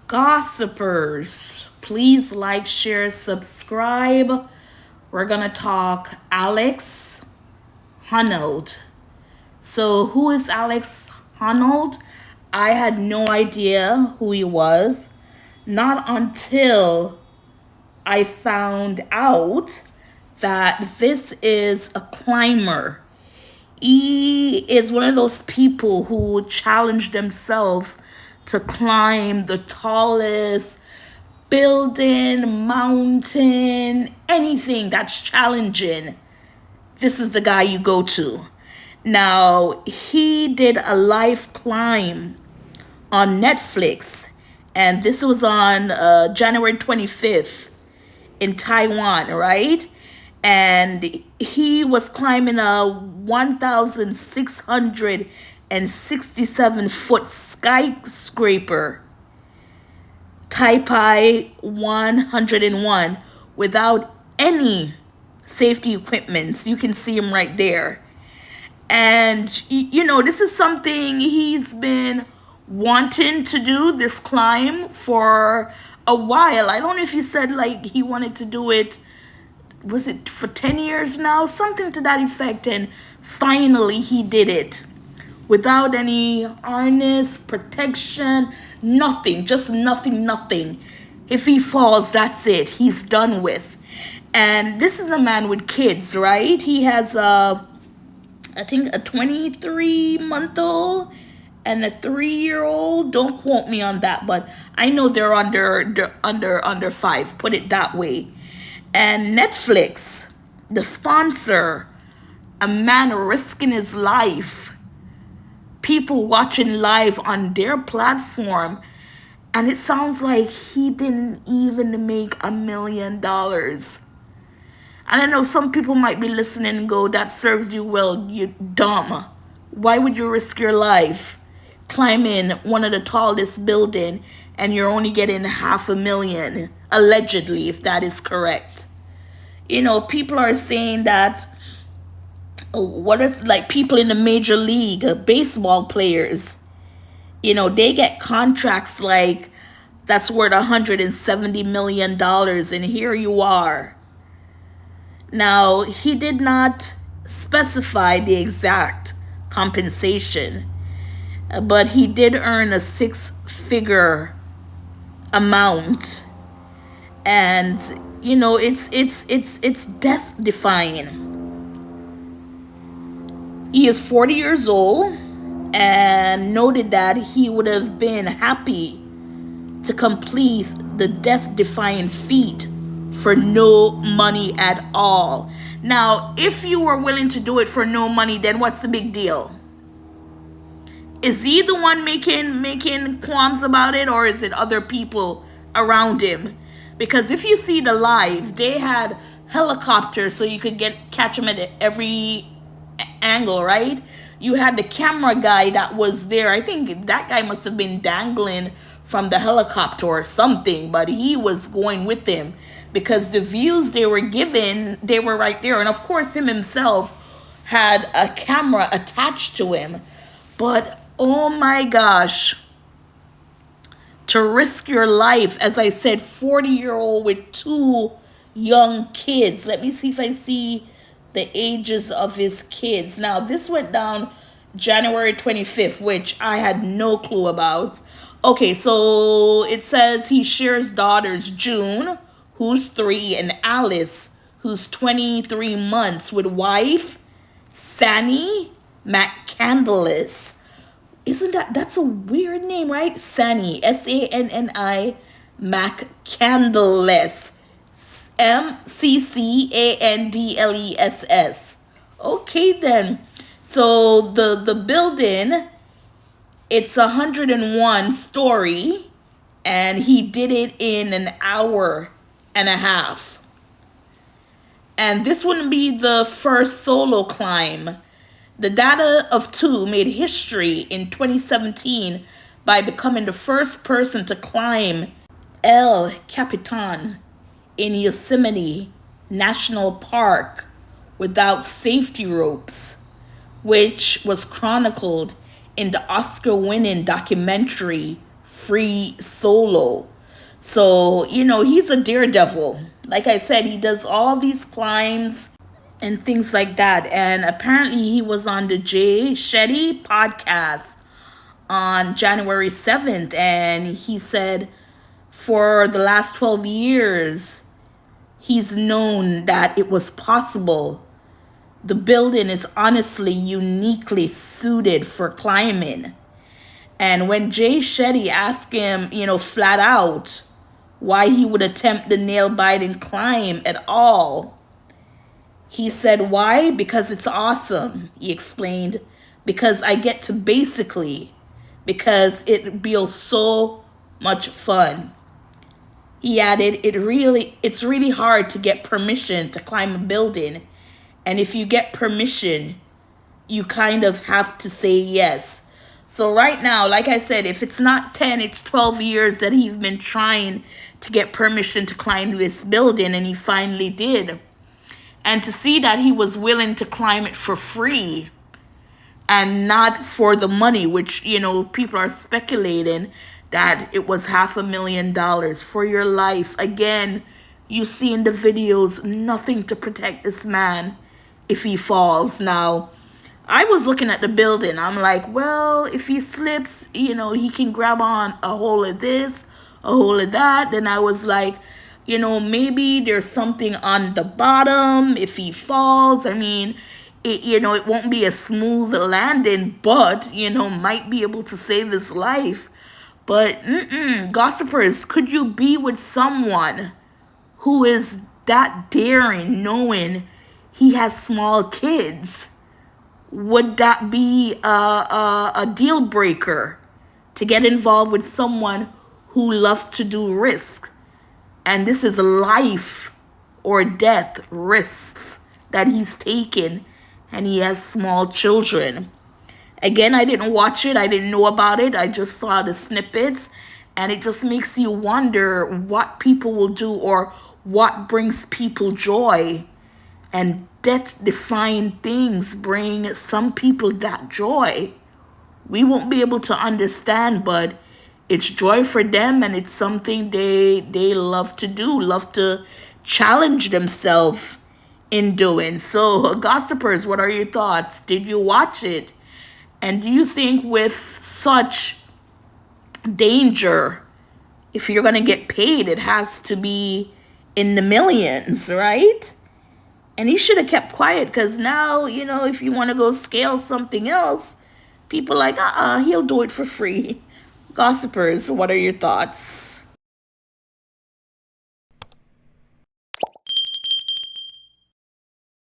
Gossipers, please like, share, subscribe. We're gonna talk Alex Hannold. So, who is Alex Hannold? I had no idea who he was. Not until I found out that this is a climber. He is one of those people who challenge themselves to climb the tallest building, mountain, anything that's challenging. This is the guy you go to. Now, he did a live climb on Netflix, and this was on January 25th in Taiwan, right? And he was climbing a 1,667 foot skyscraper, Taipei 101, without any safety equipment. You can see him right there. And, this is something he's been wanting to do, this climb, for a while. I don't know if he said, he wanted to do it, was it for 10 years now? Something to that effect. And finally, he did it without any harness, protection, nothing. Just nothing. If he falls, that's it. He's done with. And this is a man with kids, right? He has I think a 23-month-old and a 3-year-old. Don't quote me on that, but I know they're under 5. Put it that way. And Netflix, the sponsor, a man risking his life, people watching live on their platform, and it sounds like he didn't even make $1 million. And I know some people might be listening and go, that serves you well, you dumb. Why would you risk your life climbing one of the tallest building and you're only getting $500,000, allegedly, if that is correct? People are saying that, what if, people in the major league, baseball players, they get contracts that's worth $170 million, and here you are. Now, he did not specify the exact compensation, but he did earn a 6-figure amount, and it's death defying. He is 40 years old and noted that he would have been happy to complete the death defying feat for no money at all. Now, if you were willing to do it for no money, then what's the big deal? Is he the one making qualms about it, or is it other people around him? Because if you see the live, they had helicopters so you could catch him at every angle, right? You had the camera guy that was there. I think that guy must have been dangling from the helicopter or something, but he was going with him because the views they were given, they were right there. And of course, him himself had a camera attached to him. But oh my gosh, to risk your life, as I said, 40-year-old with 2 young kids. Let me see if I see the ages of his kids. Now, this went down January 25th, which I had no clue about. Okay, so it says he shares daughters June, who's 3, and Alice, who's 23 months, with wife Sani McCandless. That's a weird name, right? Sani, Sanni, McCandless, McCandless. Okay, then. So the building, it's 101 story, and he did it in an hour and a half. And this wouldn't be the first solo climb. The data of 2 made history in 2017 by becoming the first person to climb El Capitan in Yosemite National Park without safety ropes, which was chronicled in the Oscar-winning documentary free solo. So, he's a daredevil. Like I said, he does all these climbs and things like that. And apparently, he was on the Jay Shetty podcast on January 7th. And he said for the last 12 years, he's known that it was possible. The building is honestly uniquely suited for climbing. And when Jay Shetty asked him, flat out, why he would attempt the nail-biting climb at all, he said, why? Because it's awesome, he explained. Because I get to because it feels so much fun. He added, it's really hard to get permission to climb a building. And if you get permission, you kind of have to say yes. So right now, like I said, if it's not 10, it's 12 years that he's been trying to get permission to climb this building, and he finally did. And to see that he was willing to climb it for free and not for the money, which, people are speculating that it was $500,000 for your life. Again, you see in the videos, nothing to protect this man if he falls. Now, I was looking at the building. I'm like, well, if he slips, he can grab on a hole of this, a hole of that. Then I was like, maybe there's something on the bottom if he falls. I mean, it won't be a smooth landing, but, might be able to save his life. But, gossipers, could you be with someone who is that daring, knowing he has small kids? Would that be a deal breaker to get involved with someone who loves to do risk? And this is life or death risks that he's taken, and he has small children. Again, I didn't watch it. I didn't know about it. I just saw the snippets, and it just makes you wonder what people will do or what brings people joy. And death-defying things bring some people that joy. We won't be able to understand, but it's joy for them, and it's something they love to do, love to challenge themselves in doing. So, gossipers, what are your thoughts? Did you watch it? And do you think with such danger, if you're going to get paid, it has to be in the millions, right? And he should have kept quiet, because now, if you want to go scale something else, people are like, he'll do it for free. Gossipers, what are your thoughts?